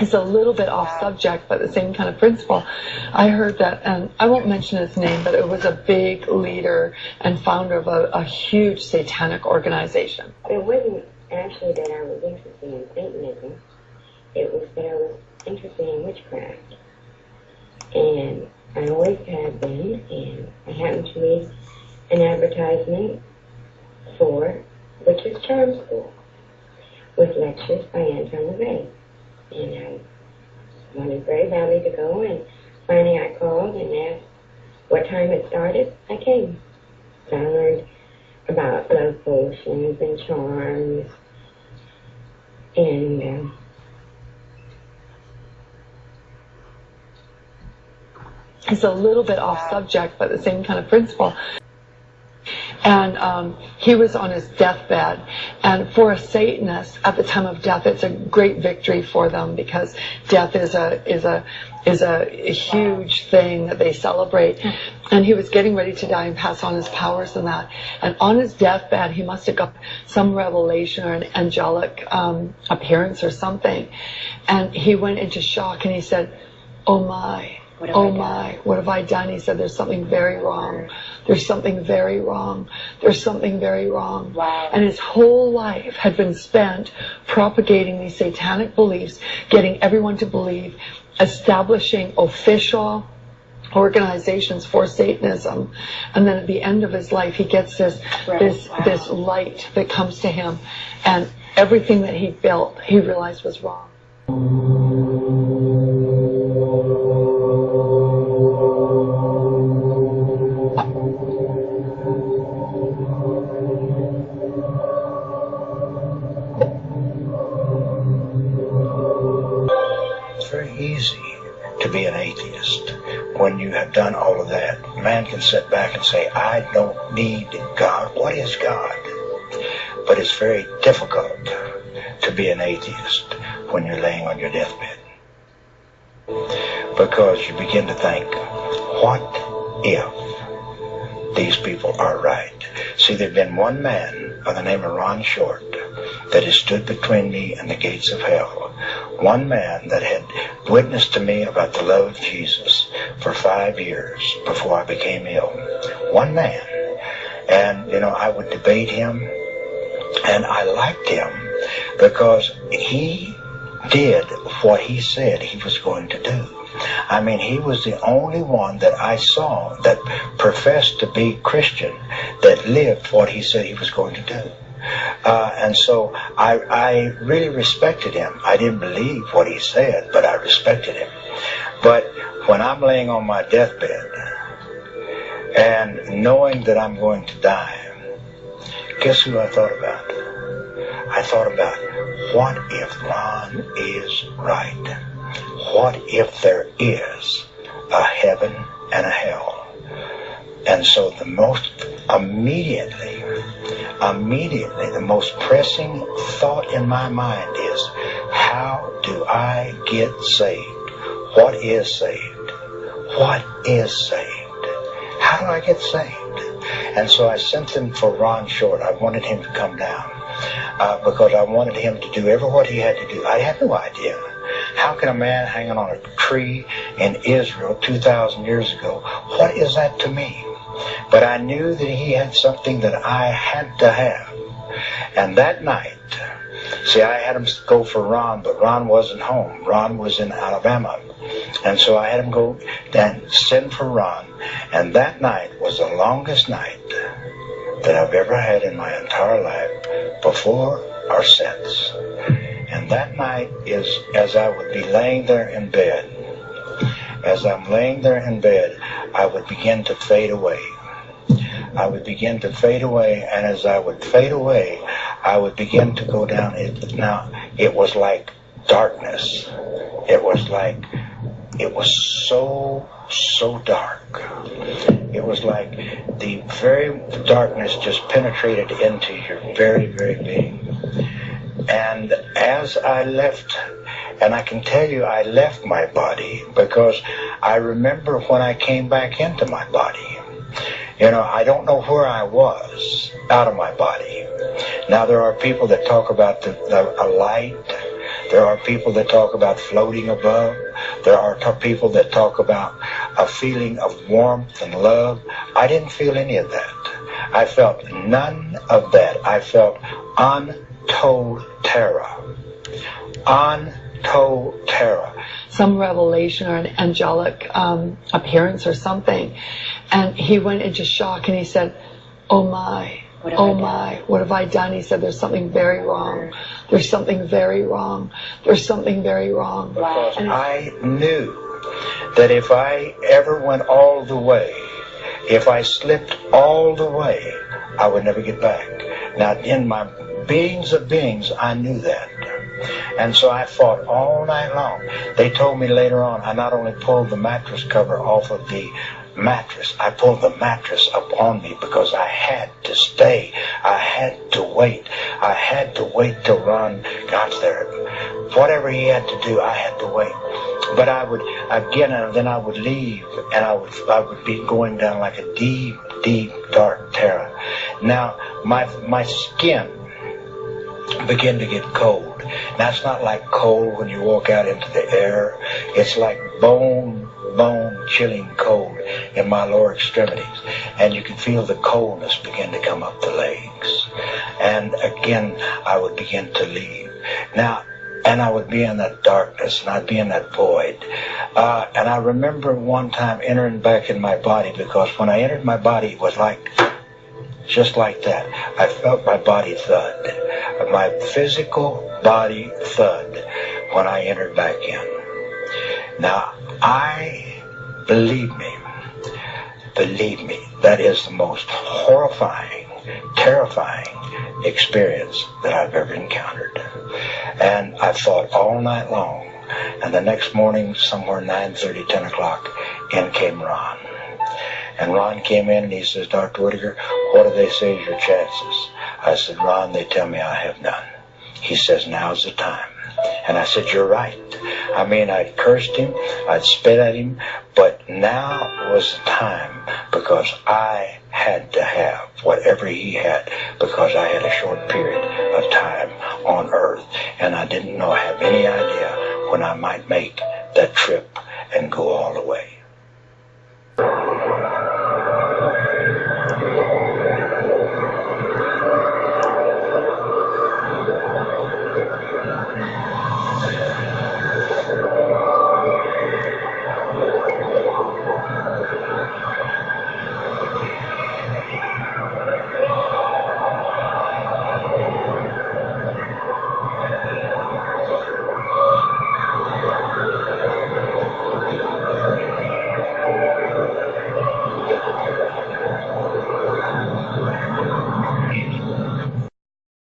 It's a little bit off subject, but the same kind of principle. I heard that, and I won't mention his name, but it was a big leader and founder of a huge satanic organization. It wasn't actually that I was interested in Satanism. It was that I was interested in witchcraft. And I always have been, and I happened to read an advertisement for Witch's Charm School with lectures by Anton Lavey. And I wanted very badly to go, and finally I called and asked what time it started. I came. So I learned about love potions and charms, and it's a little bit off subject, but the same kind of principle. And he was on his deathbed, and for a Satanist at the time of death, it's a great victory for them, because death is a huge thing that they celebrate. And he was getting ready to die and pass on his powers and that. And on his deathbed, he must have got some revelation or an angelic appearance or something. And he went into shock, and he said, "Oh my. Oh my, what have I done?" He said, "There's something very wrong. There's something very wrong. There's something very wrong." Wow. And his whole life had been spent propagating these satanic beliefs, getting everyone to believe, establishing official organizations for Satanism. And then at the end of his life, he gets this light that comes to him, and everything that he built, he realized was wrong. Easy to be an atheist when you have done all of that. A man can sit back and say, "I don't need God. What is God?" But it's very difficult to be an atheist when you're laying on your deathbed, because you begin to think, what if these people are right? See, there's been one man by the name of Ron Short that has stood between me and the gates of hell. One man that had witnessed to me about the love of Jesus for 5 years before I became ill. One man. And, I would debate him, and I liked him because he did what he said he was going to do. I mean, he was the only one that I saw that professed to be Christian, that lived what he said he was going to do. And so I really respected him. I didn't believe what he said, but I respected him. But when I'm laying on my deathbed and knowing that I'm going to die, guess who I thought about? I thought about, what if Ron is right? What if there is a heaven and a hell? And so the most immediately, the most pressing thought in my mind is, how do I get saved? What is saved? What is saved? How do I get saved? And so I sent them for Ron Short. I wanted him to come down because I wanted him to do what he had to do. I had no idea. How can a man hanging on a tree in Israel 2,000 years ago, what is that to me? But I knew that he had something that I had to have. And that night, see, I had him go for Ron, but Ron wasn't home. Ron was in Alabama. And so I had him go and send for Ron. And that night was the longest night that I've ever had in my entire life, before or since. And that night is, as I would be laying there in bed, as I'm laying there in bed, I would begin to fade away. I would begin to fade away, and as I would fade away, I would begin to go down. Now, it was like darkness. It was so dark. It was like the very darkness just penetrated into your very, very being. And as I left, and I can tell you I left my body, because I remember when I came back into my body. I don't know where I was out of my body. Now, there are people that talk about a light There are people that talk about floating above. There are people that talk about a feeling of warmth and love. I didn't feel any of that. I felt none of that. I felt untold terror. Untold terror. Some revelation or an angelic appearance or something. And he went into shock and he said, oh my, oh my, what have I done? He said, there's something very wrong. There's something very wrong. There's something very wrong. Because I knew that if I ever went all the way, if I slipped all the way, I would never get back. Now, in my beings of beings, I knew that. And so I fought all night long. They told me later on, I not only pulled the mattress cover off of the mattress, I pulled the mattress up on me because I had to stay. I had to wait. I had to wait till Ron got there. Whatever he had to do, I had to wait. But I would, again, and then I would leave, and I would be going down like a deep, deep, dark terror. Now, my skin began to get cold. Now, it's not like cold when you walk out into the air. It's like bone chilling cold in my lower extremities. And you can feel the coldness begin to come up the legs. And again, I would begin to leave. Now, and I would be in that darkness, and I'd be in that void. And I remember one time entering back in my body, because when I entered my body, it was like, just like that. I felt my body thud. My physical body thud when I entered back in. Now, believe me, that is the most horrifying, terrifying experience that I've ever encountered. And I thought all night long, and the next morning, somewhere 9:30, 10 o'clock, in came Ron. And Ron came in and he says, Dr. Whitaker, what do they say is your chances? I said, Ron, they tell me I have none. He says, now's the time. And I said, you're right. I mean, I'd cursed him, I'd spit at him, but now was the time, because I had to have whatever he had, because I had a short period of time on earth, and I didn't have any idea when I might make that trip and go all the way.